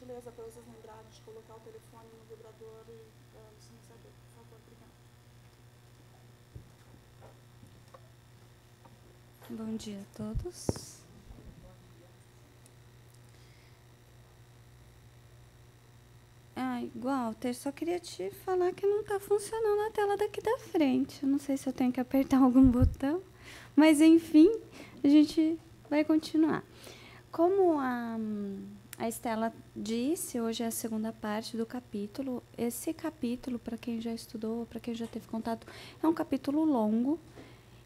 gentileza, para vocês lembrarem de colocar o telefone no vibrador e silenciador, por favor, obrigada. Bom dia a todos. Walter, só queria te falar que não está funcionando a tela daqui da frente. Eu não sei se eu tenho que apertar algum botão, mas, enfim, a gente vai continuar. Como a Estela disse, hoje é a segunda parte do capítulo. Esse capítulo, para quem já estudou, para quem já teve contato, é um capítulo longo.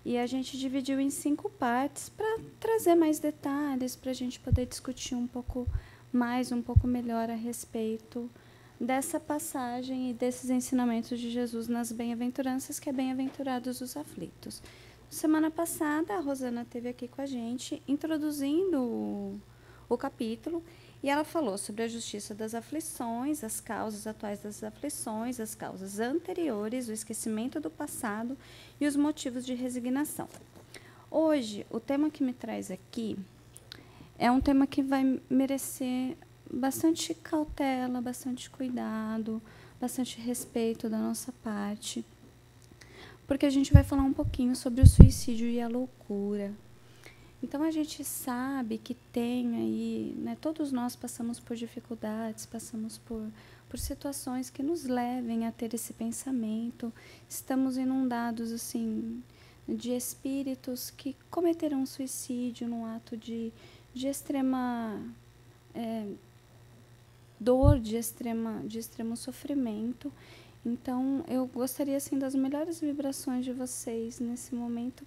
E a gente dividiu em 5 partes para trazer mais detalhes, para a gente poder discutir um pouco mais, um pouco melhor a respeito dessa passagem e desses ensinamentos de Jesus nas bem-aventuranças, que é bem-aventurados os aflitos. Semana passada, a Rosana esteve aqui com a gente, introduzindo o capítulo, e ela falou sobre a justiça das aflições, as causas atuais das aflições, as causas anteriores, o esquecimento do passado e os motivos de resignação. Hoje, o tema que me traz aqui é um tema que vai merecer bastante cautela, bastante cuidado, bastante respeito da nossa parte, porque a gente vai falar um pouquinho sobre o suicídio e a loucura. Então, a gente sabe que tem aí, né, todos nós passamos por dificuldades, passamos por situações que nos levem a ter esse pensamento. Estamos inundados, assim, de espíritos que cometerão suicídio num ato de extrema dor, de extremo sofrimento. Então, eu gostaria, assim, das melhores vibrações de vocês nesse momento,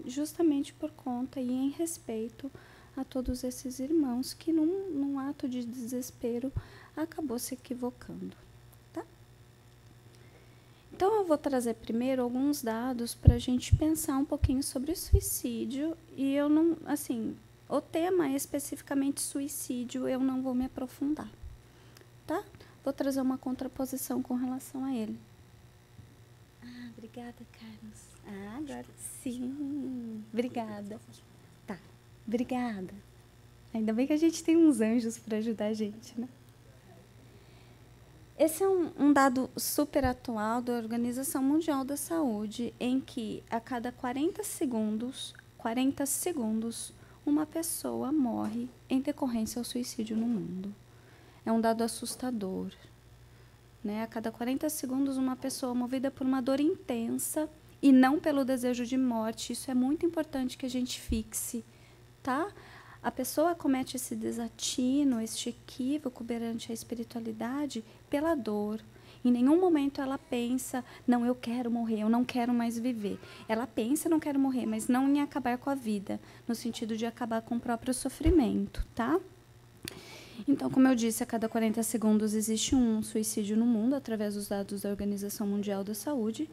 justamente por conta e em respeito a todos esses irmãos que, num ato de desespero, acabou se equivocando, tá? Então, eu vou trazer primeiro alguns dados para a gente pensar um pouquinho sobre o suicídio, e eu não, assim, o tema é especificamente suicídio, eu não vou me aprofundar, tá? Vou trazer uma contraposição com relação a ele. Obrigada, Carlos. Agora sim. Obrigada. Tá, obrigada. Ainda bem que a gente tem uns anjos para ajudar a gente, né? Esse é um dado super atual da Organização Mundial da Saúde, em que a cada 40 segundos, uma pessoa morre em decorrência ao suicídio no mundo. É um dado assustador, né? A cada 40 segundos, uma pessoa movida por uma dor intensa e não pelo desejo de morte. Isso é muito importante que a gente fixe, tá? A pessoa comete esse desatino, este equívoco perante a espiritualidade pela dor. Em nenhum momento ela pensa, não, eu quero morrer, eu não quero mais viver. Ela pensa, não quero morrer, mas não em acabar com a vida, no sentido de acabar com o próprio sofrimento, tá? Então, como eu disse, a cada 40 segundos existe um suicídio no mundo, através dos dados da Organização Mundial da Saúde.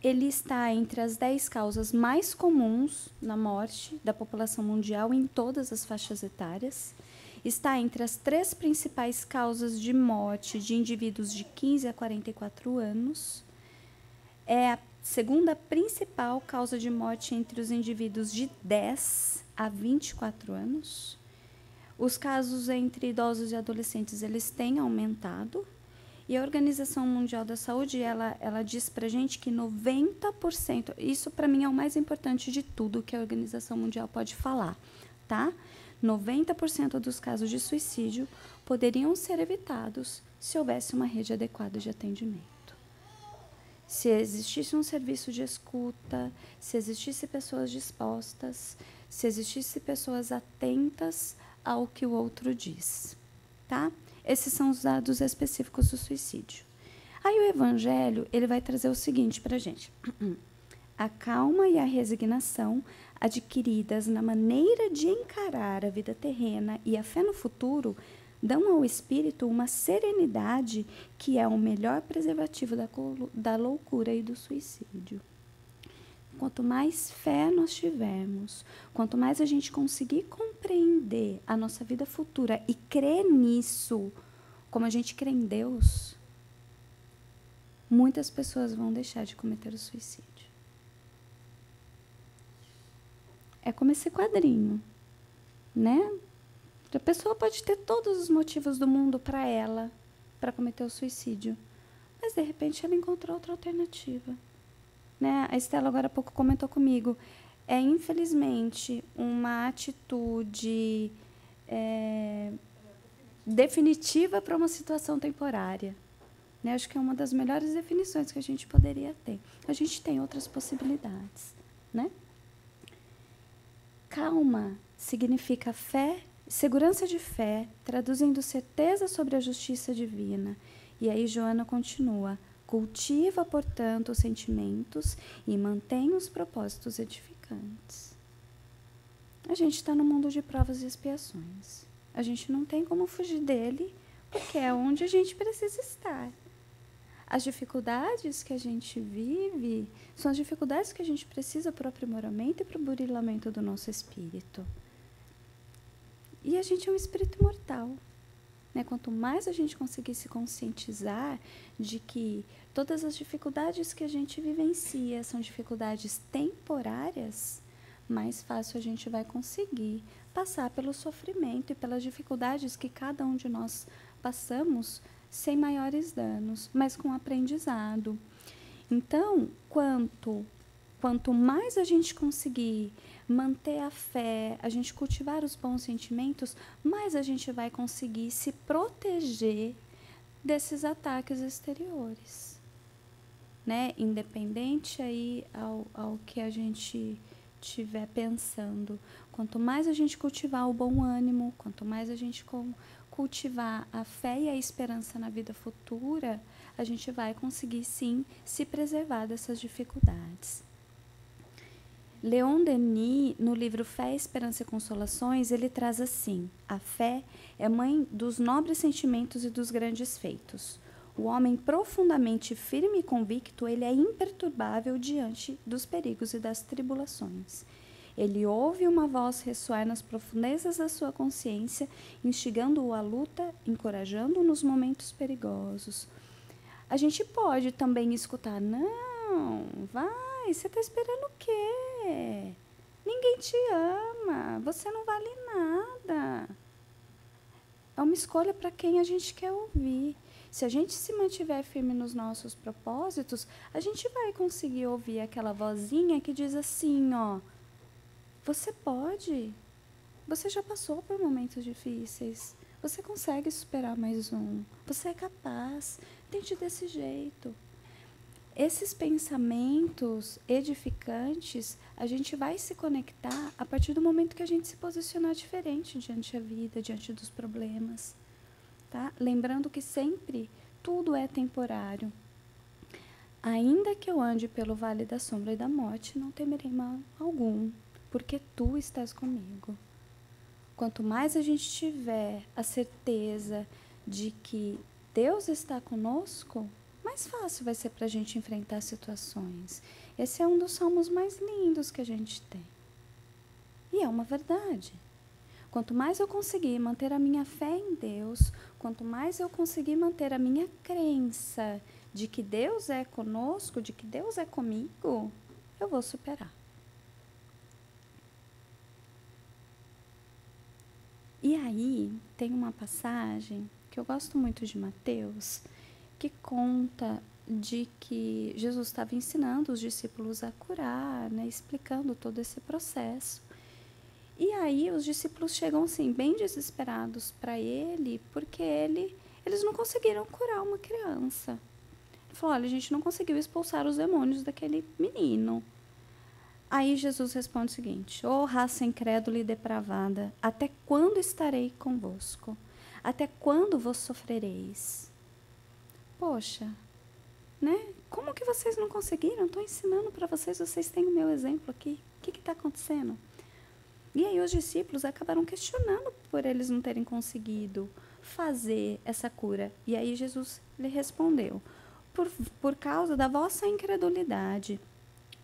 Ele está entre as 10 causas mais comuns na morte da população mundial em todas as faixas etárias. Está entre as 3 principais causas de morte de indivíduos de 15 a 44 anos. É a segunda principal causa de morte entre os indivíduos de 10 a 24 anos. Os casos entre idosos e adolescentes, eles têm aumentado. E a Organização Mundial da Saúde, ela diz para a gente que 90%, isso para mim é o mais importante de tudo que a Organização Mundial pode falar, tá? 90% dos casos de suicídio poderiam ser evitados se houvesse uma rede adequada de atendimento. Se existisse um serviço de escuta, se existisse pessoas dispostas, se existisse pessoas atentas ao que o outro diz, tá? Esses são os dados específicos do suicídio. Aí o Evangelho, ele vai trazer o seguinte para a gente. A calma e a resignação adquiridas na maneira de encarar a vida terrena e a fé no futuro dão ao espírito uma serenidade que é o melhor preservativo da loucura e do suicídio. Quanto mais fé nós tivermos, quanto mais a gente conseguir compreender a nossa vida futura e crer nisso, como a gente crê em Deus, muitas pessoas vão deixar de cometer o suicídio. É como esse quadrinho, né? A pessoa pode ter todos os motivos do mundo para ela, para cometer o suicídio. Mas, de repente, ela encontrou outra alternativa. Né? A Estela, agora há pouco, comentou comigo. É, infelizmente, uma atitude definitiva para uma situação temporária. Né? Acho que é uma das melhores definições que a gente poderia ter. A gente tem outras possibilidades. Né? Calma significa fé, segurança de fé, traduzindo certeza sobre a justiça divina. E aí Joana continua: cultiva, portanto, os sentimentos e mantém os propósitos edificantes. A gente está no mundo de provas e expiações. A gente não tem como fugir dele, porque é onde a gente precisa estar. As dificuldades que a gente vive são as dificuldades que a gente precisa para o aprimoramento e para o burilamento do nosso espírito. E a gente é um espírito imortal. Né? Quanto mais a gente conseguir se conscientizar de que todas as dificuldades que a gente vivencia são dificuldades temporárias, mais fácil a gente vai conseguir passar pelo sofrimento e pelas dificuldades que cada um de nós passamos sem maiores danos, mas com aprendizado. Então, quanto mais a gente conseguir manter a fé, a gente cultivar os bons sentimentos, mais a gente vai conseguir se proteger desses ataques exteriores. Né? Independente aí ao que a gente estiver pensando. Quanto mais a gente cultivar o bom ânimo, quanto mais a gente cultivar a fé e a esperança na vida futura, a gente vai conseguir, sim, se preservar dessas dificuldades. Leon Denis, no livro Fé, Esperança e Consolações, ele traz assim: a fé é mãe dos nobres sentimentos e dos grandes feitos. O homem profundamente firme e convicto, ele é imperturbável diante dos perigos e das tribulações. Ele ouve uma voz ressoar nas profundezas da sua consciência, instigando-o à luta, encorajando-o nos momentos perigosos. A gente pode também escutar: não, vai, você está esperando o quê? Ninguém te ama, você não vale nada. É uma escolha para quem a gente quer ouvir. Se a gente se mantiver firme nos nossos propósitos, a gente vai conseguir ouvir aquela vozinha que diz assim, ó: você pode, você já passou por momentos difíceis, você consegue superar mais um, você é capaz, tente desse jeito. Esses pensamentos edificantes, a gente vai se conectar a partir do momento que a gente se posicionar diferente diante da vida, diante dos problemas. Tá? Lembrando que sempre tudo é temporário. Ainda que eu ande pelo vale da sombra e da morte, não temerei mal algum, porque tu estás comigo. Quanto mais a gente tiver a certeza de que Deus está conosco, mais fácil vai ser para a gente enfrentar situações. Esse é um dos salmos mais lindos que a gente tem. E é uma verdade. Quanto mais eu conseguir manter a minha fé em Deus, quanto mais eu conseguir manter a minha crença de que Deus é conosco, de que Deus é comigo, eu vou superar. E aí, tem uma passagem que eu gosto muito de Mateus, que conta de que Jesus estava ensinando os discípulos a curar, né, explicando todo esse processo. E aí os discípulos chegam assim, bem desesperados para ele, porque eles não conseguiram curar uma criança. Ele falou: olha, a gente não conseguiu expulsar os demônios daquele menino. Aí Jesus responde o seguinte: ô raça incrédula e depravada, até quando estarei convosco? Até quando vos sofrereis? Poxa, né? Como que vocês não conseguiram? Estou ensinando para vocês, vocês têm o meu exemplo aqui. O que está acontecendo? E aí os discípulos acabaram questionando por eles não terem conseguido fazer essa cura. E aí Jesus lhe respondeu: por causa da vossa incredulidade.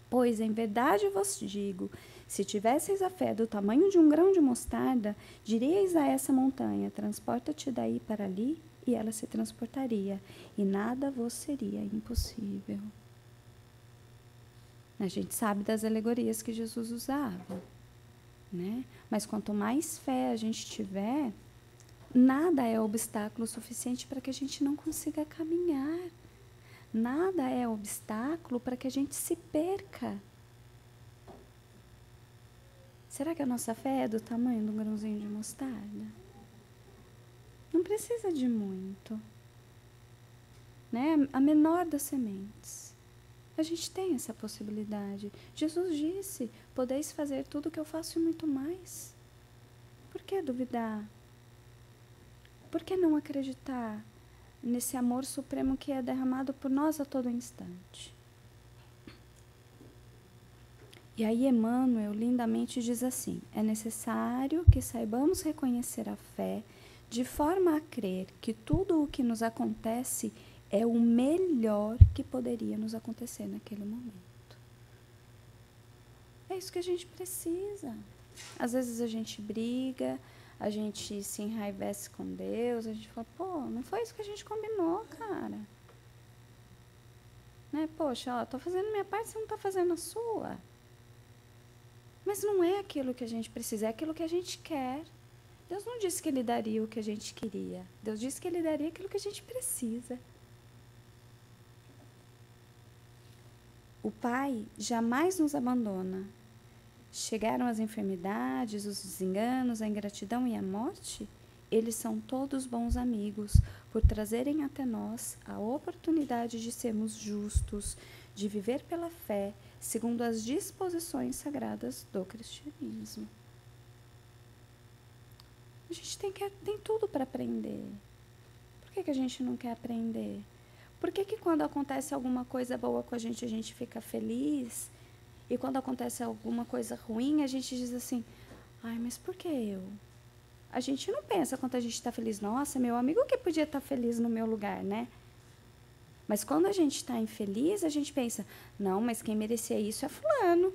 Pois em verdade vos digo, se tivesseis a fé do tamanho de um grão de mostarda, diríeis a essa montanha: transporta-te daí para ali, e ela se transportaria, e nada vos seria impossível. A gente sabe das alegorias que Jesus usava. né? Mas quanto mais fé a gente tiver, nada é obstáculo suficiente para que a gente não consiga caminhar. Nada é obstáculo para que a gente se perca. Será que a nossa fé é do tamanho de um grãozinho de mostarda? Não precisa de muito, né? A menor das sementes. A gente tem essa possibilidade. Jesus disse, podeis fazer tudo o que eu faço e muito mais. Por que duvidar? Por que não acreditar nesse amor supremo que é derramado por nós a todo instante? E aí Emmanuel lindamente diz assim, é necessário que saibamos reconhecer a fé de forma a crer que tudo o que nos acontece é o melhor que poderia nos acontecer naquele momento. É isso que a gente precisa. Às vezes a gente briga, a gente se enraivece com Deus, a gente fala, pô, não foi isso que a gente combinou, cara. Né? Poxa, ó, tô fazendo minha parte, você não tá fazendo a sua. Mas não é aquilo que a gente precisa, é aquilo que a gente quer. Deus não disse que Ele daria o que a gente queria. Deus disse que Ele daria aquilo que a gente precisa. O Pai jamais nos abandona. Chegaram as enfermidades, os desenganos, a ingratidão e a morte? Eles são todos bons amigos, por trazerem até nós a oportunidade de sermos justos, de viver pela fé, segundo as disposições sagradas do cristianismo. A gente tem tudo para aprender. Por que a gente não quer aprender? Por que quando acontece alguma coisa boa com a gente fica feliz? E quando acontece alguma coisa ruim, a gente diz assim, ai, mas por que eu? A gente não pensa quando a gente está feliz, nossa, meu amigo que podia estar feliz no meu lugar, né? Mas quando a gente está infeliz, a gente pensa, não, mas quem merecia isso é fulano.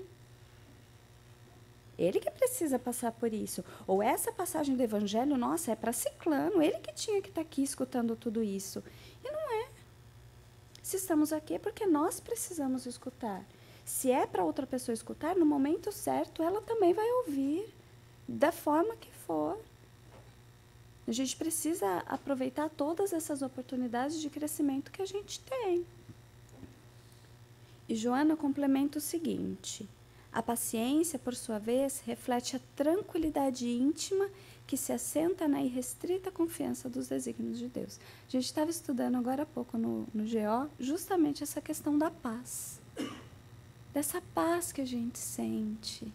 Ele que precisa passar por isso. Ou essa passagem do evangelho, nossa, é para ciclano, ele que tinha que estar aqui escutando tudo isso. E não é. Se estamos aqui é porque nós precisamos escutar. Se é para outra pessoa escutar, no momento certo, ela também vai ouvir, da forma que for. A gente precisa aproveitar todas essas oportunidades de crescimento que a gente tem. E Joana complementa o seguinte, a paciência, por sua vez, reflete a tranquilidade íntima que se assenta na irrestrita confiança dos desígnios de Deus. A gente estava estudando agora há pouco no GO justamente essa questão da paz. Dessa paz que a gente sente,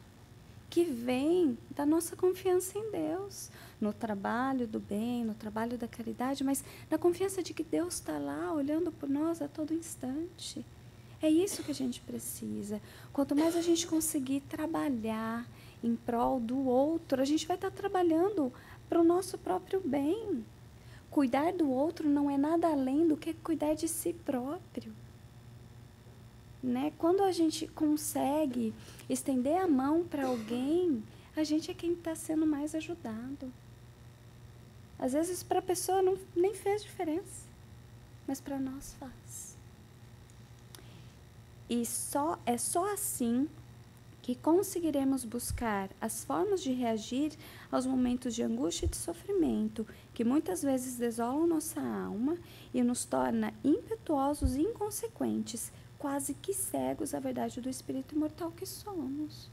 que vem da nossa confiança em Deus, no trabalho do bem, no trabalho da caridade, mas na confiança de que Deus está lá, olhando por nós a todo instante. É isso que a gente precisa. Quanto mais a gente conseguir trabalhar em prol do outro, a gente vai estar trabalhando para o nosso próprio bem. Cuidar do outro não é nada além do que cuidar de si próprio. Né? Quando a gente consegue estender a mão para alguém, a gente é quem está sendo mais ajudado. Às vezes para a pessoa nem fez diferença, mas para nós faz. E é só assim que conseguiremos buscar as formas de reagir aos momentos de angústia e de sofrimento, que muitas vezes desolam nossa alma e nos torna impetuosos e inconsequentes, quase que cegos à verdade do espírito imortal que somos.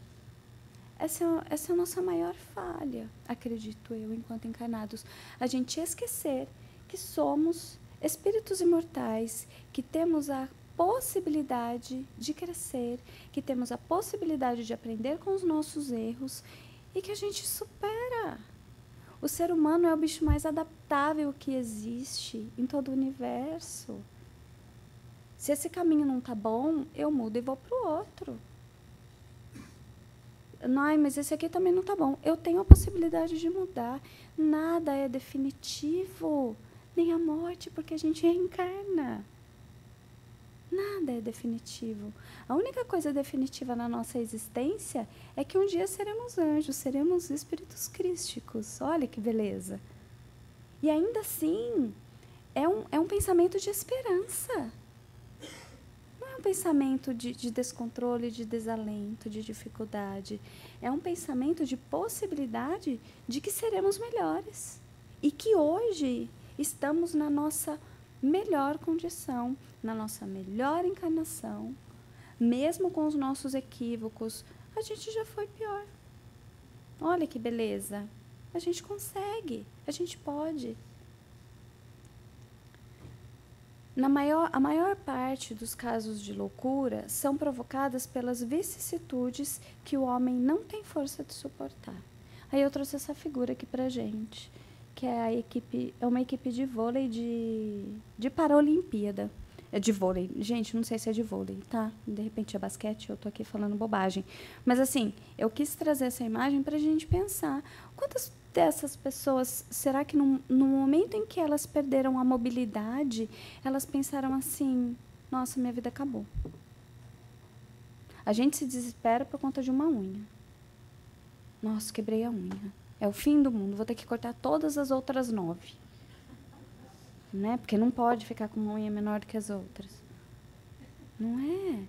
Essa é a nossa maior falha, acredito eu, enquanto encarnados. A gente esquecer que somos espíritos imortais, que temos a possibilidade de crescer, que temos a possibilidade de aprender com os nossos erros e que a gente supera. O ser humano é o bicho mais adaptável que existe em todo o universo. Se esse caminho não está bom, eu mudo e vou para o outro. Ai, mas esse aqui também não está bom. Eu tenho a possibilidade de mudar. Nada é definitivo, nem a morte, porque a gente reencarna. Nada é definitivo. A única coisa definitiva na nossa existência é que um dia seremos anjos, seremos espíritos crísticos. Olha que beleza. E ainda assim, é um pensamento de esperança. pensamento de descontrole, de desalento, de dificuldade. É um pensamento de possibilidade de que seremos melhores. E que hoje estamos na nossa melhor condição, na nossa melhor encarnação. Mesmo com os nossos equívocos, a gente já foi pior. Olha que beleza. A gente consegue, a gente pode. A maior parte dos casos de loucura são provocadas pelas vicissitudes que o homem não tem força de suportar. Aí eu trouxe essa figura aqui pra gente, que é uma equipe de vôlei de Paralimpíada. É de vôlei. Gente, não sei se é de vôlei, tá? De repente é basquete, eu tô aqui falando bobagem. Mas, assim, eu quis trazer essa imagem pra gente pensar. Quantas dessas pessoas, será que no momento em que elas perderam a mobilidade, elas pensaram assim, nossa, minha vida acabou. A gente se desespera por conta de uma unha. Nossa, quebrei a unha. É o fim do mundo, vou ter que cortar todas as outras 9. Né? Porque não pode ficar com uma unha menor do que as outras. Não é.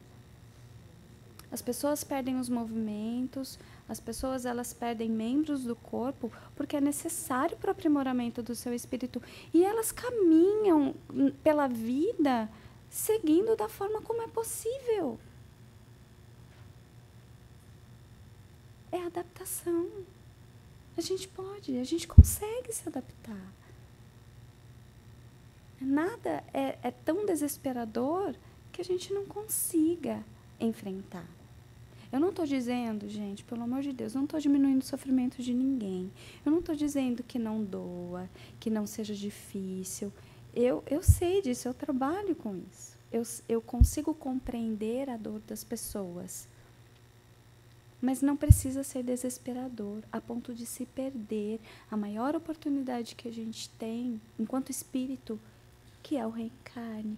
As pessoas perdem os movimentos, as pessoas elas perdem membros do corpo porque é necessário para o aprimoramento do seu espírito. E elas caminham pela vida seguindo da forma como é possível. É adaptação. A gente pode, a gente consegue se adaptar. Nada é tão desesperador que a gente não consiga enfrentar. Eu não estou dizendo, gente, pelo amor de Deus, não estou diminuindo o sofrimento de ninguém. Eu não estou dizendo que não doa, que não seja difícil. Eu sei disso, eu trabalho com isso. Eu consigo compreender a dor das pessoas. Mas não precisa ser desesperador, a ponto de se perder a maior oportunidade que a gente tem, enquanto espírito, que é o reencarne,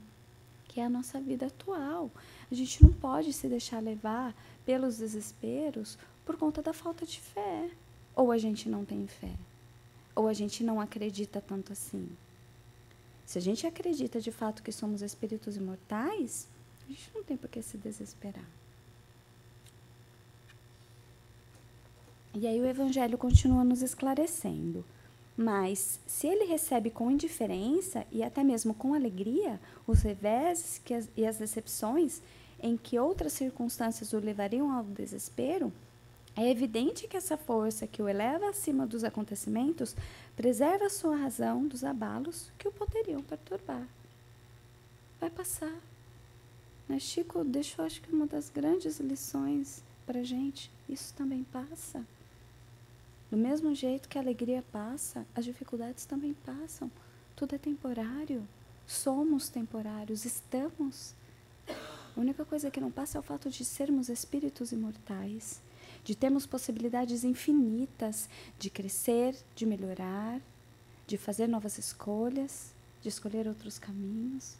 que é a nossa vida atual. A gente não pode se deixar levar pelos desesperos por conta da falta de fé. Ou a gente não tem fé, ou a gente não acredita tanto assim. Se a gente acredita de fato que somos espíritos imortais, a gente não tem por que se desesperar. E aí o Evangelho continua nos esclarecendo. Mas, se ele recebe com indiferença e até mesmo com alegria os reveses e as decepções em que outras circunstâncias o levariam ao desespero, é evidente que essa força que o eleva acima dos acontecimentos preserva a sua razão dos abalos que o poderiam perturbar. Vai passar. Né? Chico deixou, acho que uma das grandes lições para a gente. Isso também passa. Do mesmo jeito que a alegria passa, as dificuldades também passam. Tudo é temporário. Somos temporários, estamos. A única coisa que não passa é o fato de sermos espíritos imortais, de termos possibilidades infinitas de crescer, de melhorar, de fazer novas escolhas, de escolher outros caminhos,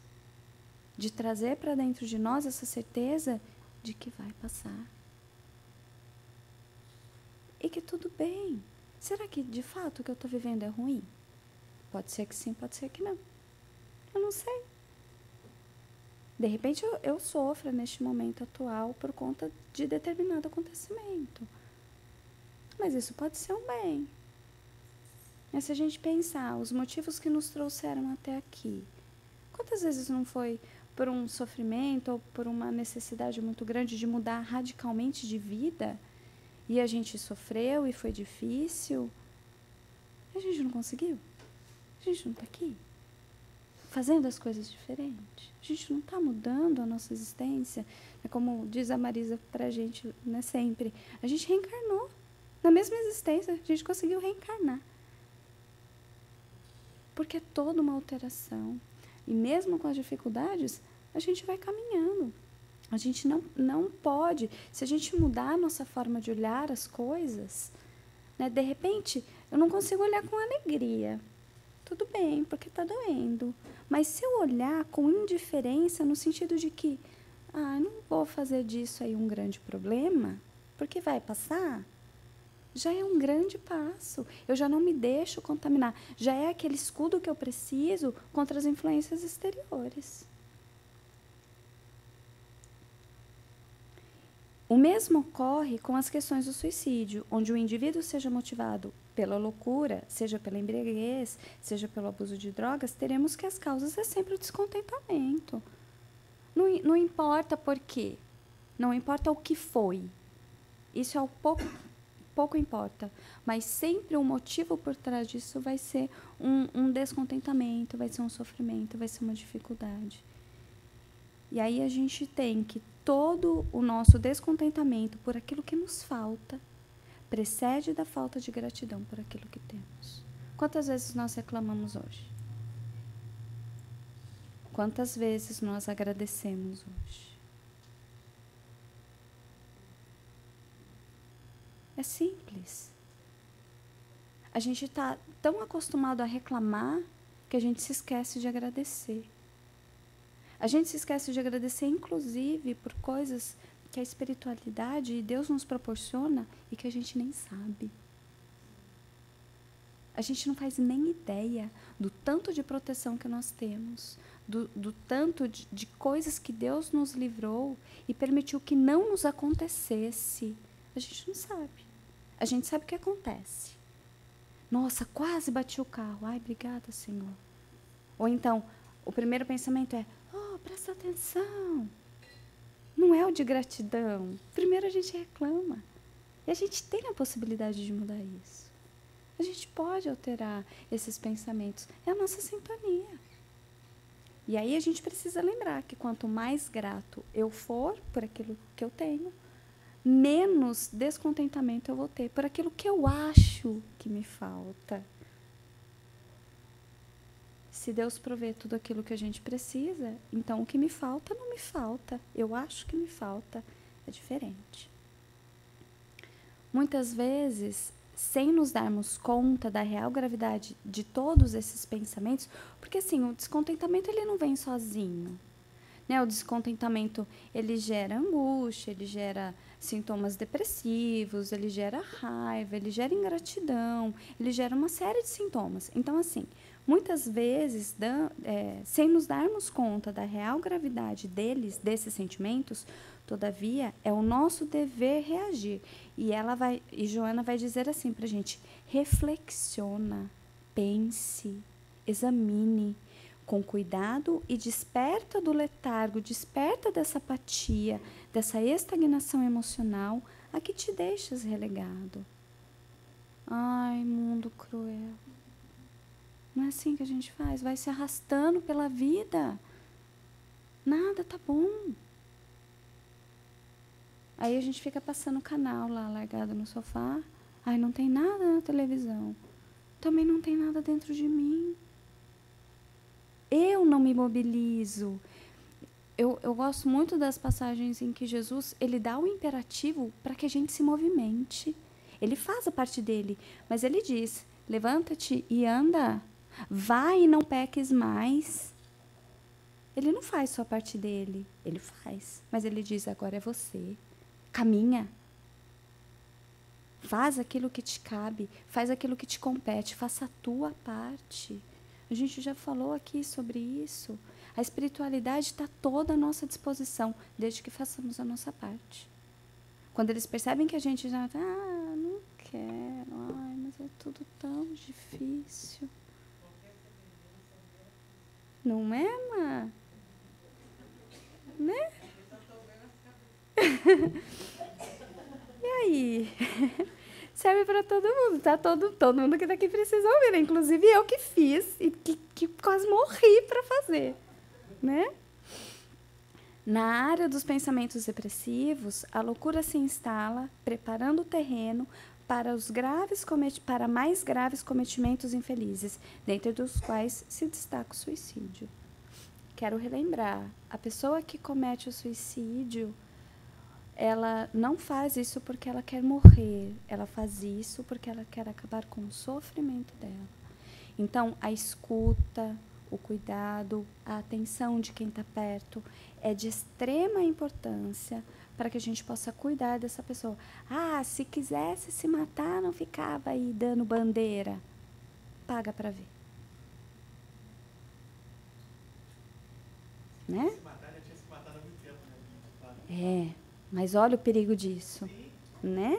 de trazer para dentro de nós essa certeza de que vai passar. E que tudo bem. Será que, de fato, o que eu estou vivendo é ruim? Pode ser que sim, pode ser que não. Eu não sei. De repente, eu sofro neste momento atual por conta de determinado acontecimento. Mas isso pode ser um bem. Mas se a gente pensar os motivos que nos trouxeram até aqui, quantas vezes não foi por um sofrimento ou por uma necessidade muito grande de mudar radicalmente de vida? E a gente sofreu e foi difícil. E a gente não conseguiu. A gente não está aqui fazendo as coisas diferentes. A gente não está mudando a nossa existência. É como diz a Marisa para a gente, né, sempre. A gente reencarnou. Na mesma existência, a gente conseguiu reencarnar. Porque é toda uma alteração. E mesmo com as dificuldades, a gente vai caminhando. A gente não pode, se a gente mudar a nossa forma de olhar as coisas, né, de repente, eu não consigo olhar com alegria. Tudo bem, porque está doendo. Mas se eu olhar com indiferença, no sentido de que, não vou fazer disso aí um grande problema, porque vai passar, já é um grande passo. Eu já não me deixo contaminar. Já é aquele escudo que eu preciso contra as influências exteriores. O mesmo ocorre com as questões do suicídio, onde o indivíduo seja motivado pela loucura, seja pela embriaguez, seja pelo abuso de drogas, teremos que as causas é sempre o descontentamento. Não importa por quê, não importa o que foi. Isso é o pouco importa, mas sempre o motivo por trás disso vai ser um descontentamento, vai ser um sofrimento, vai ser uma dificuldade. E aí a gente tem que todo o nosso descontentamento por aquilo que nos falta precede da falta de gratidão por aquilo que temos. Quantas vezes nós reclamamos hoje? Quantas vezes nós agradecemos hoje? É simples. A gente está tão acostumado a reclamar que a gente se esquece de agradecer. A gente se esquece de agradecer, inclusive, por coisas que a espiritualidade e Deus nos proporciona e que a gente nem sabe. A gente não faz nem ideia do tanto de proteção que nós temos, do tanto de coisas que Deus nos livrou e permitiu que não nos acontecesse. A gente não sabe. A gente sabe o que acontece. Nossa, quase bati o carro. Ai, obrigada, Senhor. Ou então, o primeiro pensamento é, presta atenção. Não é o de gratidão. Primeiro a gente reclama. E a gente tem a possibilidade de mudar isso. A gente pode alterar esses pensamentos. É a nossa sintonia. E aí a gente precisa lembrar que quanto mais grato eu for por aquilo que eu tenho, menos descontentamento eu vou ter por aquilo que eu acho que me falta. Se Deus provê tudo aquilo que a gente precisa, então o que me falta não me falta. Eu acho que me falta. É diferente. Muitas vezes, sem nos darmos conta da real gravidade de todos esses pensamentos, porque assim, o descontentamento ele não vem sozinho. Né? O descontentamento ele gera angústia, ele gera sintomas depressivos, ele gera raiva, ele gera ingratidão, ele gera uma série de sintomas. Então, assim, muitas vezes, sem nos darmos conta da real gravidade desses sentimentos, todavia, é o nosso dever reagir. E Joana vai dizer assim para a gente, reflexiona, pense, examine, com cuidado e desperta do letargo, desperta dessa apatia, dessa estagnação emocional a que te deixas relegado. Ai, mundo cruel. Não é assim que a gente faz? Vai se arrastando pela vida. Nada tá bom. Aí a gente fica passando o canal lá, largado no sofá. Ai, não tem nada na televisão. Também não tem nada dentro de mim. Eu não me mobilizo. Eu gosto muito das passagens em que Jesus ele dá o imperativo para que a gente se movimente. Ele faz a parte dele, mas ele diz, levanta-te e anda. Vai e não peques mais. Ele não faz só a parte dele. Ele faz. Mas ele diz, agora é você. Caminha. Faz aquilo que te cabe. Faz aquilo que te compete. Faça a tua parte. A gente já falou aqui sobre isso. A espiritualidade está toda à nossa disposição, desde que façamos a nossa parte. Quando eles percebem que a gente já está, não quero, ai, mas é tudo tão difícil. Não é, Má? Né? E aí? Serve para todo mundo, tá? Todo mundo que está aqui precisa ouvir, né? Inclusive eu que fiz e que quase morri para fazer, né? Na área dos pensamentos depressivos, a loucura se instala, preparando o terreno para mais graves cometimentos infelizes, dentre dos quais se destaca o suicídio. Quero relembrar, a pessoa que comete o suicídio, ela não faz isso porque ela quer morrer, ela faz isso porque ela quer acabar com o sofrimento dela. Então, a escuta, o cuidado, a atenção de quem está perto é de extrema importância para que a gente possa cuidar dessa pessoa. Ah, se quisesse se matar, não ficava aí dando bandeira. Paga para ver. Né? Se matar, já tinha se matado há muito tempo, né? Mas olha o perigo disso, né?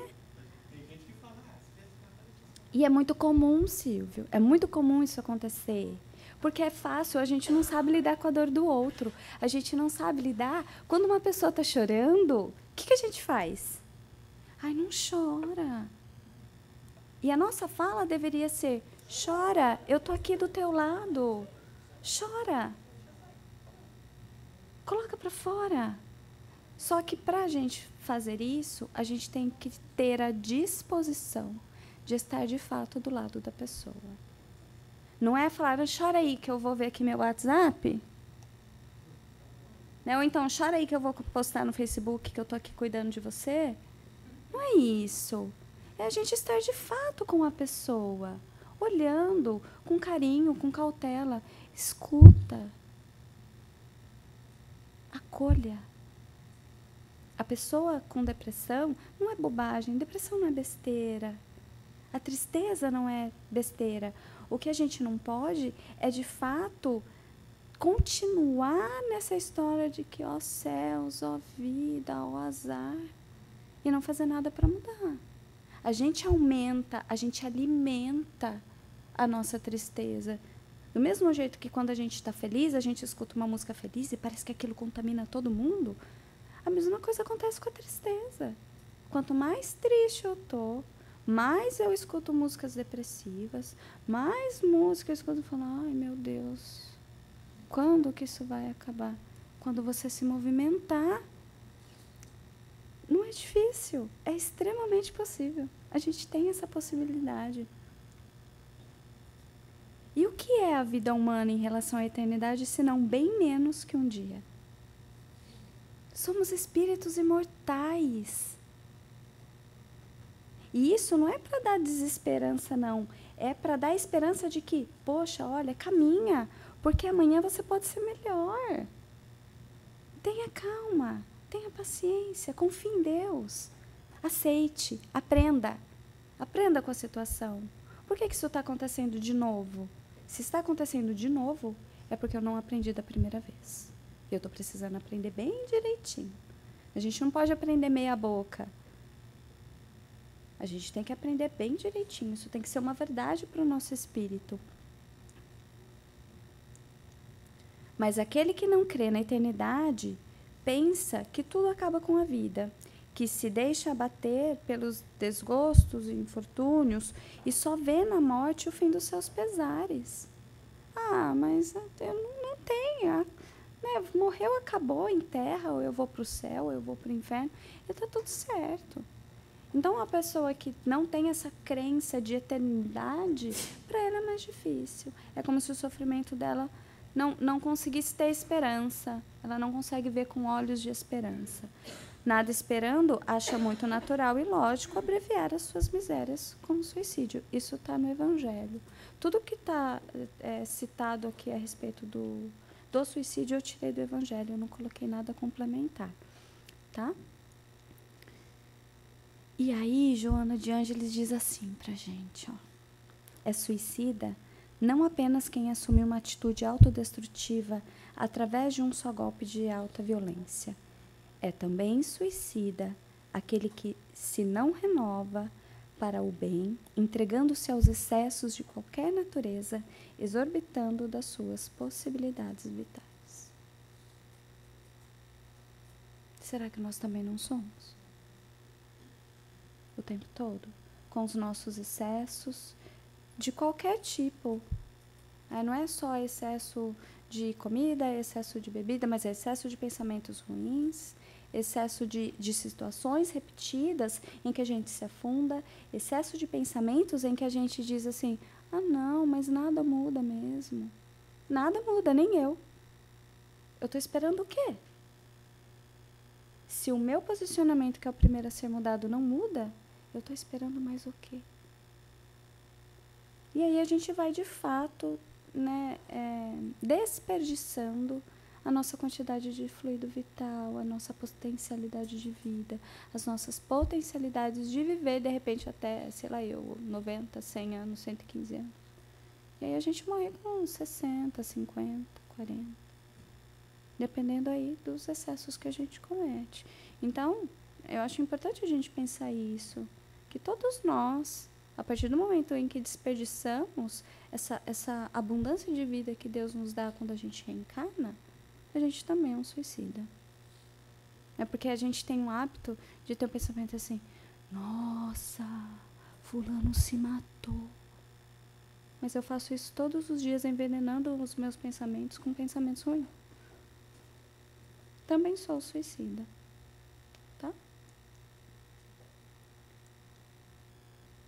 E é muito comum, Silvio, é muito comum isso acontecer. Porque é fácil, a gente não sabe lidar com a dor do outro. A gente não sabe lidar. Quando uma pessoa está chorando, o que a gente faz? Ai, não chora. E a nossa fala deveria ser: chora, eu tô aqui do teu lado. Chora. Coloca para fora. Só que para a gente fazer isso, a gente tem que ter a disposição de estar de fato do lado da pessoa. Não é falar: chora aí que eu vou ver aqui meu WhatsApp. Né? Ou então, chora aí que eu vou postar no Facebook que eu tô aqui cuidando de você. Não é isso. É a gente estar de fato com a pessoa, olhando com carinho, com cautela. Escuta. Acolha. A pessoa com depressão não é bobagem. Depressão não é besteira. A tristeza não é besteira. O que a gente não pode é, de fato, continuar nessa história de que, ó céus, ó vida, ó azar, e não fazer nada para mudar. A gente aumenta, a gente alimenta a nossa tristeza. Do mesmo jeito que quando a gente está feliz, a gente escuta uma música feliz e parece que aquilo contamina todo mundo, a mesma coisa acontece com a tristeza. Quanto mais triste eu tô, mais eu escuto músicas depressivas, mais música eu escuto falando: ai meu Deus, quando que isso vai acabar? Quando você se movimentar. Não é difícil, é extremamente possível. A gente tem essa possibilidade. E o que é a vida humana em relação à eternidade, se não bem menos que um dia? Somos espíritos imortais. E isso não é para dar desesperança, não. É para dar esperança de que, poxa, olha, caminha, porque amanhã você pode ser melhor. Tenha calma, tenha paciência, confie em Deus. Aceite, aprenda. Aprenda com a situação. Por que isso está acontecendo de novo? Se está acontecendo de novo, é porque eu não aprendi da primeira vez. Eu estou precisando aprender bem direitinho. A gente não pode aprender meia boca. A gente tem que aprender bem direitinho. Isso tem que ser uma verdade para o nosso espírito. Mas aquele que não crê na eternidade pensa que tudo acaba com a vida, que se deixa abater pelos desgostos e infortúnios e só vê na morte o fim dos seus pesares. Ah, mas eu não tenho. Né? Morreu, acabou, enterra, ou eu vou para o céu, ou eu vou para o inferno, e está tudo certo. Então, a pessoa que não tem essa crença de eternidade, para ela é mais difícil. É como se o sofrimento dela não conseguisse ter esperança. Ela não consegue ver com olhos de esperança. Nada esperando, acha muito natural e lógico abreviar as suas misérias com o suicídio. Isso está no Evangelho. Tudo que está citado aqui a respeito do suicídio eu tirei do Evangelho. Eu não coloquei nada complementar. Tá? E aí, Joana de Ângeles diz assim pra gente, ó. É suicida não apenas quem assume uma atitude autodestrutiva através de um só golpe de alta violência. É também suicida aquele que se não renova para o bem, entregando-se aos excessos de qualquer natureza, exorbitando das suas possibilidades vitais. Será que nós também não somos? O tempo todo, com os nossos excessos, de qualquer tipo. Não é só excesso de comida, excesso de bebida, mas é excesso de pensamentos ruins, excesso de situações repetidas em que a gente se afunda, excesso de pensamentos em que a gente diz assim: ah, não, mas nada muda mesmo. Nada muda, nem eu. Eu estou esperando o quê? Se o meu posicionamento, que é o primeiro a ser mudado, não muda, eu estou esperando mais o quê? E aí a gente vai, de fato, né, desperdiçando a nossa quantidade de fluido vital, a nossa potencialidade de vida, as nossas potencialidades de viver, de repente, até, sei lá, 90, 100 anos, 115 anos. E aí a gente morre com 60, 50, 40. Dependendo aí dos excessos que a gente comete. Então, eu acho importante a gente pensar isso, que todos nós, a partir do momento em que desperdiçamos essa abundância de vida que Deus nos dá quando a gente reencarna, a gente também é um suicida. É porque a gente tem o hábito de ter um pensamento assim, nossa, fulano se matou. Mas eu faço isso todos os dias, envenenando os meus pensamentos com pensamentos ruins. Também sou suicida. Tá?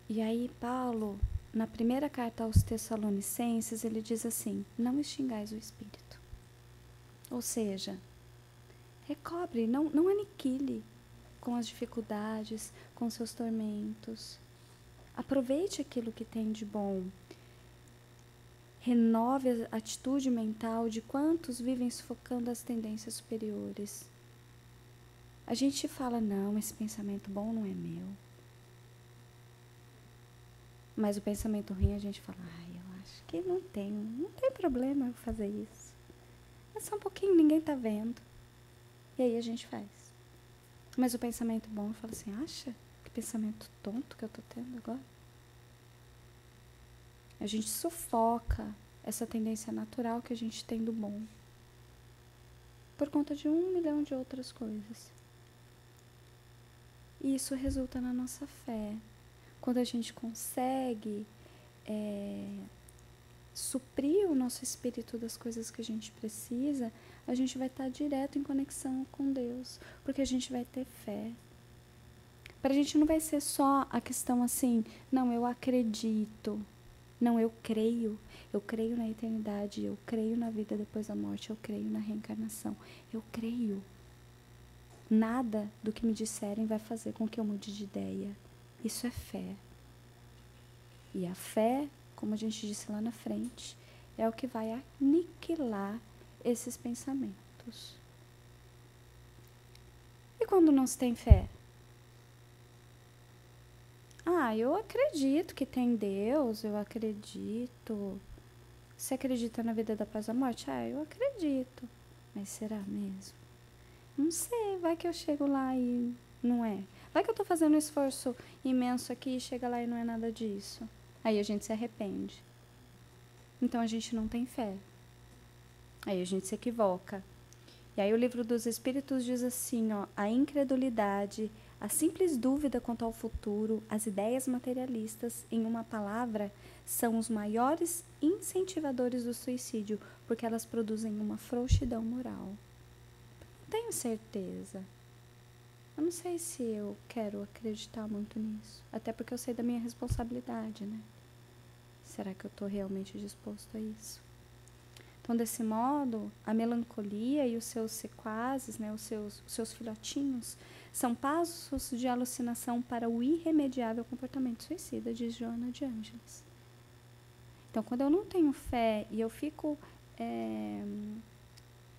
E aí, Paulo, na primeira carta aos Tessalonicenses, ele diz assim, não extingais o espírito. Ou seja, recobre, não aniquile com as dificuldades, com seus tormentos. Aproveite aquilo que tem de bom. Renove a atitude mental de quantos vivem sufocando as tendências superiores. A gente fala, não, esse pensamento bom não é meu. Mas o pensamento ruim a gente fala, eu acho que não tem problema eu fazer isso. É só um pouquinho, ninguém tá vendo. E aí a gente faz. Mas o pensamento bom, eu falo assim, acha? Que pensamento tonto que eu tô tendo agora? A gente sufoca essa tendência natural que a gente tem do bom. Por conta de 1 milhão de outras coisas. E isso resulta na nossa fé. Quando a gente consegue suprir o nosso espírito das coisas que a gente precisa, a gente vai estar direto em conexão com Deus, porque a gente vai ter fé. Para a gente não vai ser só a questão assim, não, eu acredito, não, eu creio na eternidade, eu creio na vida depois da morte, eu creio na reencarnação, eu creio. Nada do que me disserem vai fazer com que eu mude de ideia. Isso é fé. E a fé, como a gente disse lá na frente, é o que vai aniquilar esses pensamentos. E quando não se tem fé? Eu acredito que tem Deus, eu acredito. Você acredita na vida da paz da morte? Eu acredito. Mas será mesmo? Não sei, vai que eu chego lá e não é. Vai que eu tô fazendo um esforço imenso aqui e chega lá e não é nada disso. Aí a gente se arrepende. Então a gente não tem fé. Aí a gente se equivoca. E aí o livro dos Espíritos diz assim, a incredulidade, a simples dúvida quanto ao futuro, as ideias materialistas, em uma palavra, são os maiores incentivadores do suicídio, porque elas produzem uma frouxidão moral. Não tenho certeza. Eu não sei se eu quero acreditar muito nisso. Até porque eu sei da minha responsabilidade, né? Será que eu estou realmente disposto a isso? Então, desse modo, a melancolia e os seus sequazes, né, os seus filhotinhos, são passos de alucinação para o irremediável comportamento suicida, diz Joana de Ângeles. Então, quando eu não tenho fé e eu fico...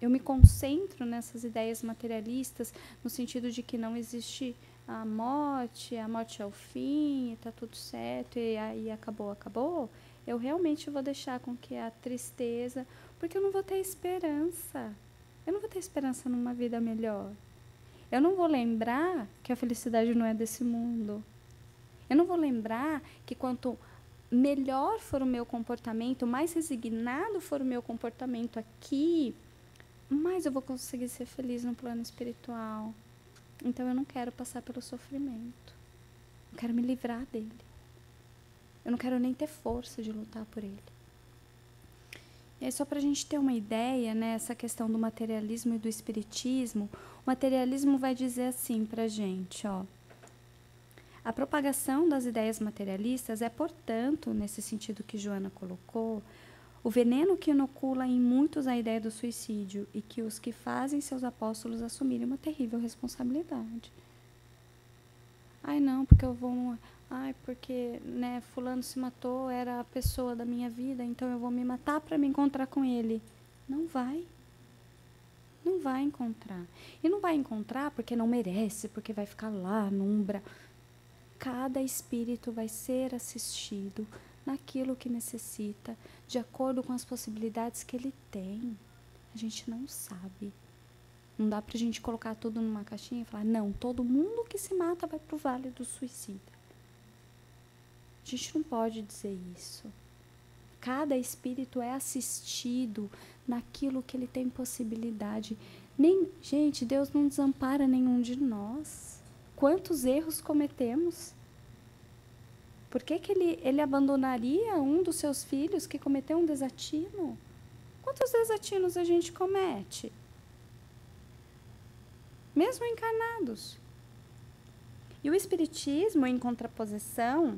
eu me concentro nessas ideias materialistas, no sentido de que não existe a morte é o fim, está tudo certo, e aí acabou, eu realmente vou deixar com que a tristeza... Porque eu não vou ter esperança. Eu não vou ter esperança numa vida melhor. Eu não vou lembrar que a felicidade não é desse mundo. Eu não vou lembrar que quanto melhor for o meu comportamento, mais resignado for o meu comportamento aqui, mais eu vou conseguir ser feliz no plano espiritual. Então eu não quero passar pelo sofrimento. Eu quero me livrar dele. Eu não quero nem ter força de lutar por ele. E aí, só para a gente ter uma ideia, né, essa questão do materialismo e do espiritismo, o materialismo vai dizer assim para a gente, a propagação das ideias materialistas é, portanto, nesse sentido que Joana colocou, o veneno que inocula em muitos a ideia do suicídio e que os que fazem seus apóstolos assumirem uma terrível responsabilidade. Não, porque eu vou... porque, né, fulano se matou, era a pessoa da minha vida, então eu vou me matar para me encontrar com ele. Não vai. Não vai encontrar. E não vai encontrar porque não merece, porque vai ficar lá no umbral. Cada espírito vai ser assistido naquilo que necessita, de acordo com as possibilidades que ele tem. A gente não sabe. Não dá pra gente colocar tudo numa caixinha e falar, não, todo mundo que se mata vai pro vale do suicida. A gente não pode dizer isso. Cada espírito é assistido naquilo que ele tem possibilidade. Gente, Deus não desampara nenhum de nós. Quantos erros cometemos? Por que ele abandonaria um dos seus filhos que cometeu um desatino? Quantos desatinos a gente comete? Mesmo encarnados. E o Espiritismo, em contraposição,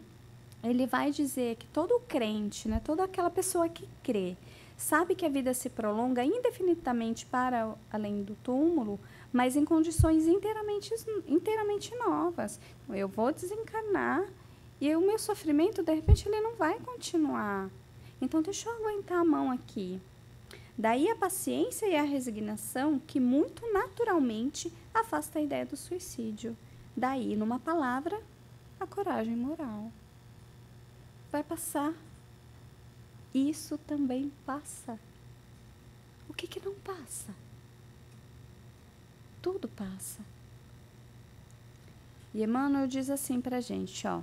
ele vai dizer que todo crente, né, toda aquela pessoa que crê, sabe que a vida se prolonga indefinidamente para além do túmulo, mas em condições inteiramente novas. Eu vou desencarnar e o meu sofrimento, de repente, ele não vai continuar. Então, deixa eu aguentar a mão aqui. Daí a paciência e a resignação que muito naturalmente afasta a ideia do suicídio. Daí, numa palavra, a coragem moral. Vai passar. Isso também passa. O que não passa? Tudo passa. E Emmanuel diz assim pra gente, ó.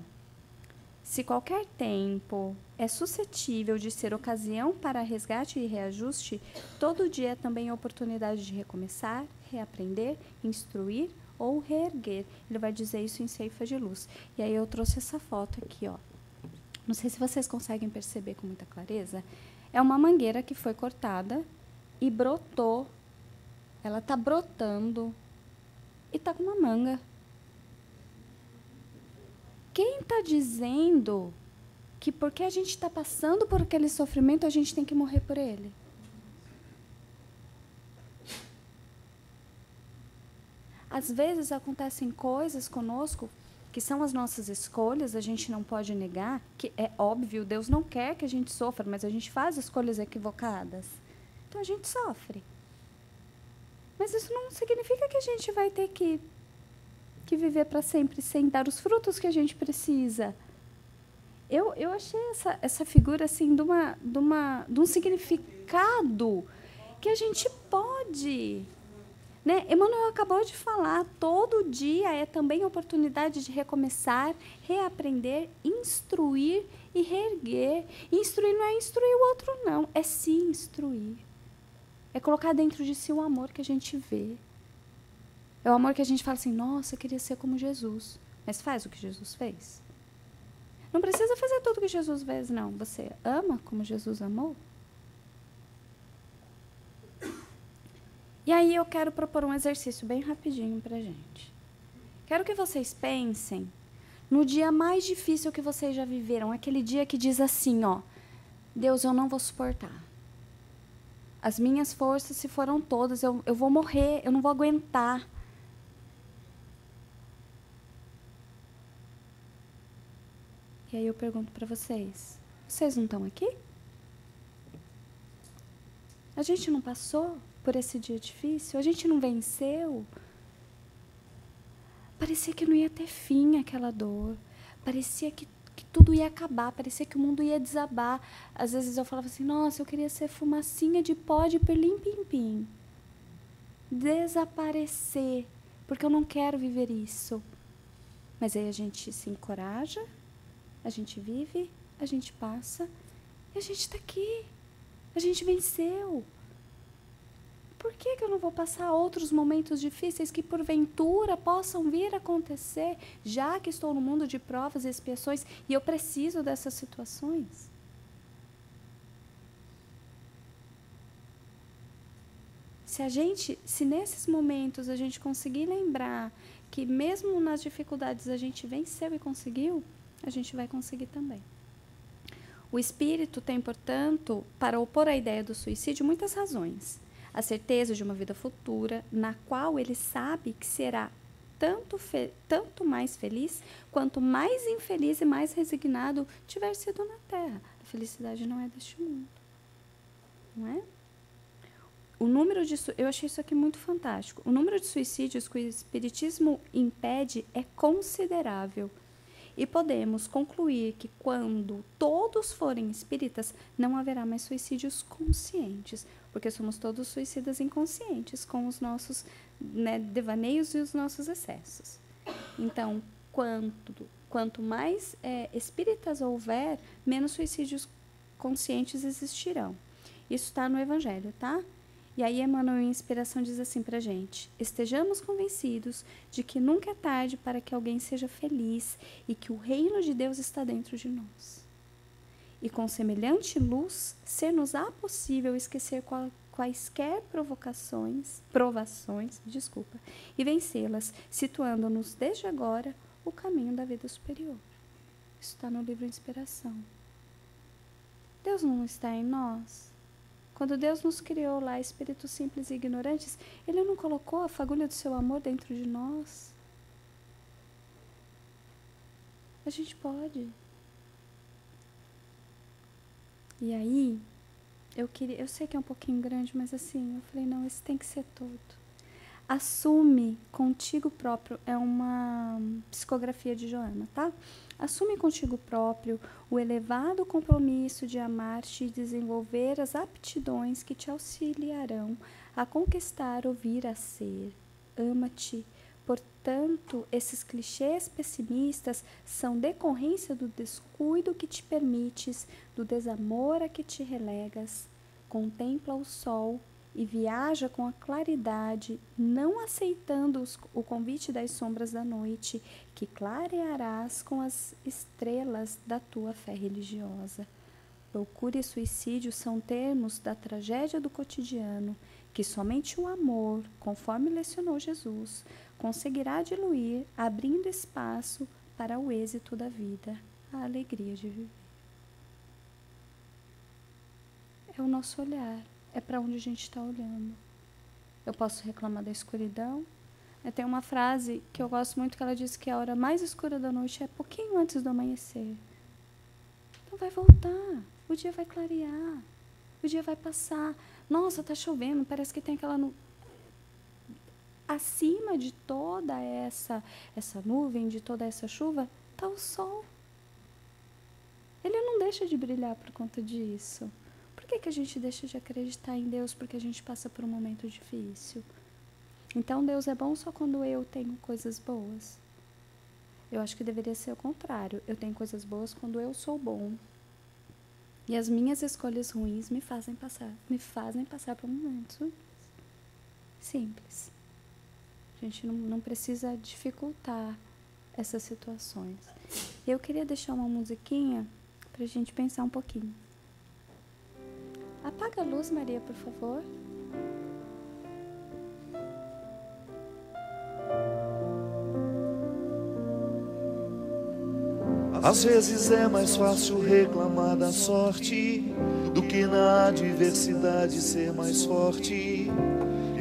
Se qualquer tempo é suscetível de ser ocasião para resgate e reajuste, todo dia é também oportunidade de recomeçar, reaprender, instruir ou reerguer. Ele vai dizer isso em Ceifa de Luz. E aí eu trouxe essa foto aqui, ó. Não sei se vocês conseguem perceber com muita clareza. É uma mangueira que foi cortada e brotou. Ela está brotando e está com uma manga. Quem está dizendo que porque a gente está passando por aquele sofrimento, a gente tem que morrer por ele? Às vezes acontecem coisas conosco que são as nossas escolhas, a gente não pode negar, que é óbvio, Deus não quer que a gente sofra, mas a gente faz escolhas equivocadas. Então a gente sofre. Mas isso não significa que a gente vai ter que viver para sempre sem dar os frutos que a gente precisa. Eu achei essa figura assim de um significado que a gente pode, né? Emmanuel acabou de falar, todo dia é também oportunidade de recomeçar, reaprender, instruir e reerguer. Instruir não é instruir o outro, não, é se instruir. É colocar dentro de si o amor que a gente vê. É o amor que a gente fala assim, nossa, eu queria ser como Jesus. Mas faz o que Jesus fez. Não precisa fazer tudo o que Jesus fez, não. Você ama como Jesus amou? E aí eu quero propor um exercício bem rapidinho pra gente. Quero que vocês pensem no dia mais difícil que vocês já viveram. Aquele dia que diz assim, ó, Deus, eu não vou suportar. As minhas forças se foram todas, eu vou morrer, eu não vou aguentar. E aí eu pergunto para vocês, vocês não estão aqui? A gente não passou por esse dia difícil? A gente não venceu? Parecia que não ia ter fim aquela dor. Parecia que tudo ia acabar, parecia que o mundo ia desabar. Às vezes eu falava assim, nossa, eu queria ser fumacinha de pó de pirlim-pim-pim. Desaparecer, porque eu não quero viver isso. Mas aí a gente se encoraja, a gente vive, a gente passa, e a gente está aqui. A gente venceu. Por que eu não vou passar outros momentos difíceis que, porventura, possam vir a acontecer, já que estou no mundo de provas e expiações e eu preciso dessas situações? Se nesses momentos a gente conseguir lembrar que mesmo nas dificuldades a gente venceu e conseguiu, a gente vai conseguir também. O espírito tem, portanto, para opor a ideia do suicídio, muitas razões. A certeza de uma vida futura, na qual ele sabe que será tanto mais feliz, quanto mais infeliz e mais resignado tiver sido na Terra. A felicidade não é deste mundo. Não é? Eu achei isso aqui muito fantástico. O número de suicídios que o Espiritismo impede é considerável. E podemos concluir que quando todos forem espíritas, não haverá mais suicídios conscientes, porque somos todos suicidas inconscientes com os nossos né, devaneios e os nossos excessos. Então, quanto mais espíritas houver, menos suicídios conscientes existirão. Isso está no Evangelho, tá? E aí Emmanuel, em inspiração, diz assim pra gente: estejamos convencidos de que nunca é tarde para que alguém seja feliz e que o reino de Deus está dentro de nós. E com semelhante luz, ser-nos-á possível esquecer quaisquer provações, e vencê-las, situando-nos desde agora o caminho da vida superior. Isso está no livro Inspiração. Deus não está em nós? Quando Deus nos criou lá, espíritos simples e ignorantes, Ele não colocou a fagulha do seu amor dentro de nós? A gente pode. E aí, eu sei que é um pouquinho grande, mas assim, eu falei, não, esse tem que ser todo. Assume contigo próprio, é uma psicografia de Joana, tá? Assume contigo próprio o elevado compromisso de amar-te e desenvolver as aptidões que te auxiliarão a conquistar o vir a ser. Ama-te. Portanto, esses clichês pessimistas são decorrência do descuido que te permites, do desamor a que te relegas. Contempla o sol e viaja com a claridade, não aceitando o convite das sombras da noite, que clarearás com as estrelas da tua fé religiosa. Loucura e suicídio são termos da tragédia do cotidiano, que somente o amor, conforme lecionou Jesus, conseguirá diluir, abrindo espaço para o êxito da vida, a alegria de viver. É o nosso olhar. É para onde a gente está olhando. Eu posso reclamar da escuridão. Tem uma frase que eu gosto muito, que ela diz que a hora mais escura da noite é pouquinho antes do amanhecer. Então vai voltar, o dia vai clarear, o dia vai passar. Nossa, está chovendo, parece que tem aquela acima de toda essa nuvem, de toda essa chuva, está o sol. Ele não deixa de brilhar por conta disso. Por que a gente deixa de acreditar em Deus porque a gente passa por um momento difícil? Então Deus é bom só quando eu tenho coisas boas? Eu acho que deveria ser o contrário. Eu tenho coisas boas quando eu sou bom. E as minhas escolhas ruins me fazem passar por momentos simples. A gente não precisa dificultar essas situações. Eu queria deixar uma musiquinha para a gente pensar um pouquinho. Apaga a luz, Maria, por favor. Às vezes é mais fácil reclamar da sorte do que na adversidade ser mais forte.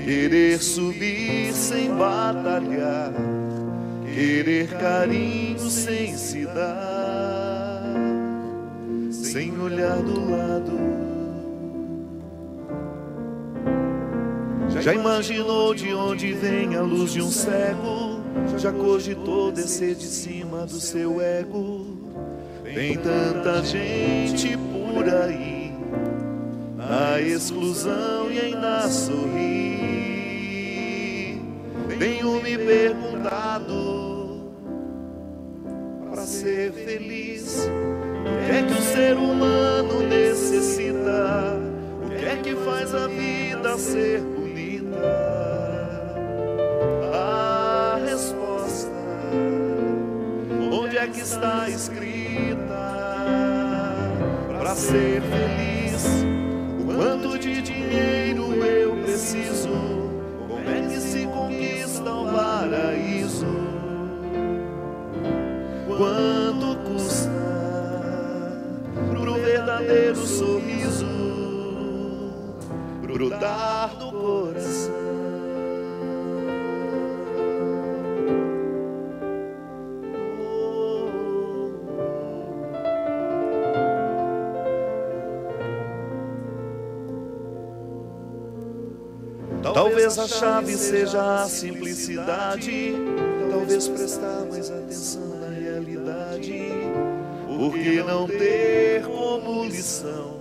Querer subir sem batalhar, querer carinho sem se dar, sem olhar do lado. Já imaginou de onde vem a luz de um cego? Já cogitou descer de cima do seu ego? Tem tanta gente por aí, na exclusão e ainda sorrir. Tenho me perguntado, para ser feliz, o que é que o ser humano necessita? O que é que faz a vida ser bonita? A resposta, onde é que está escrita? Para ser feliz, o quanto de dinheiro eu preciso? Como é que se conquista um paraíso? Quanto custa pro verdadeiro sorriso brotar do coração? Talvez a chave seja a simplicidade, talvez prestar mais atenção na realidade. Por que não ter como lição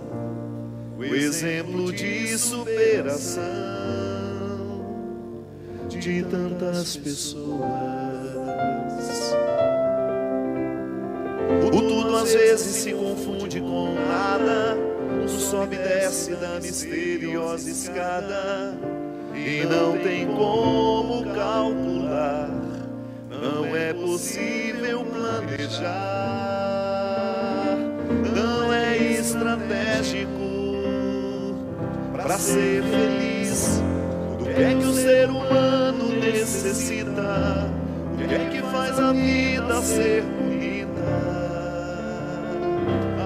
o exemplo de superação, de tantas pessoas. O tudo às vezes se confunde com nada, um sobe e desce da misteriosa escada, e não tem como calcular, não é possível planejar, não é estratégico para ser feliz. Do que é que o ser humano necessita? O que é que faz a vida ser bonita?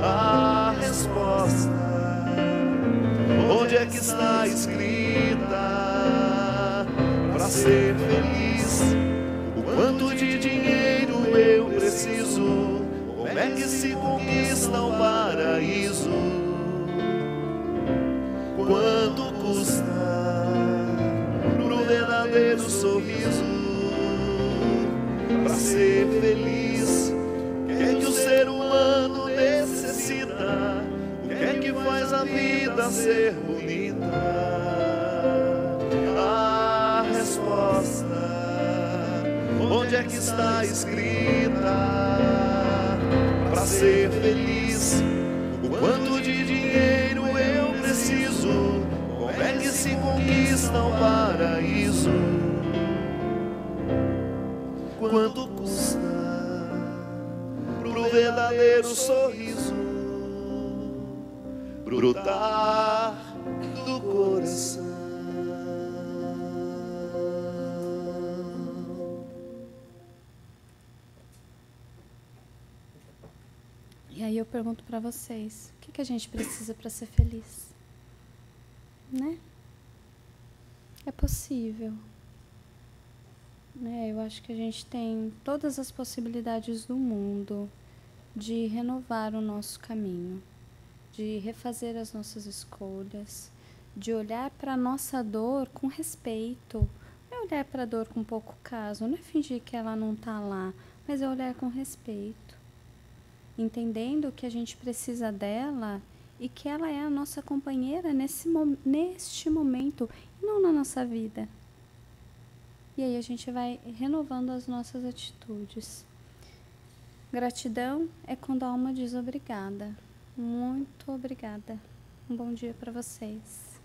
A resposta, onde é que está escrita? Para ser feliz, o quanto de dinheiro eu preciso? Como é que se conquista o paraíso? Quanto custa pro verdadeiro sorriso? Para ser feliz, o que é que o ser humano necessita? O que é que faz a vida ser bonita? A resposta, onde é que está escrita? Para ser feliz, o quanto de dinheiro eu preciso? Como é que se conquista o paraíso? Quanto custa pro verdadeiro sorriso brotar do coração? E aí eu pergunto para vocês, o que a gente precisa para ser feliz? Né? É possível. Né? Eu acho que a gente tem todas as possibilidades do mundo de renovar o nosso caminho, de refazer as nossas escolhas, de olhar para a nossa dor com respeito. Não é olhar para a dor com pouco caso, não é fingir que ela não está lá, mas é olhar com respeito, entendendo que a gente precisa dela e que ela é a nossa companheira neste momento e não na nossa vida. E aí a gente vai renovando as nossas atitudes. Gratidão é quando a alma diz obrigada. Muito obrigada. Um bom dia para vocês.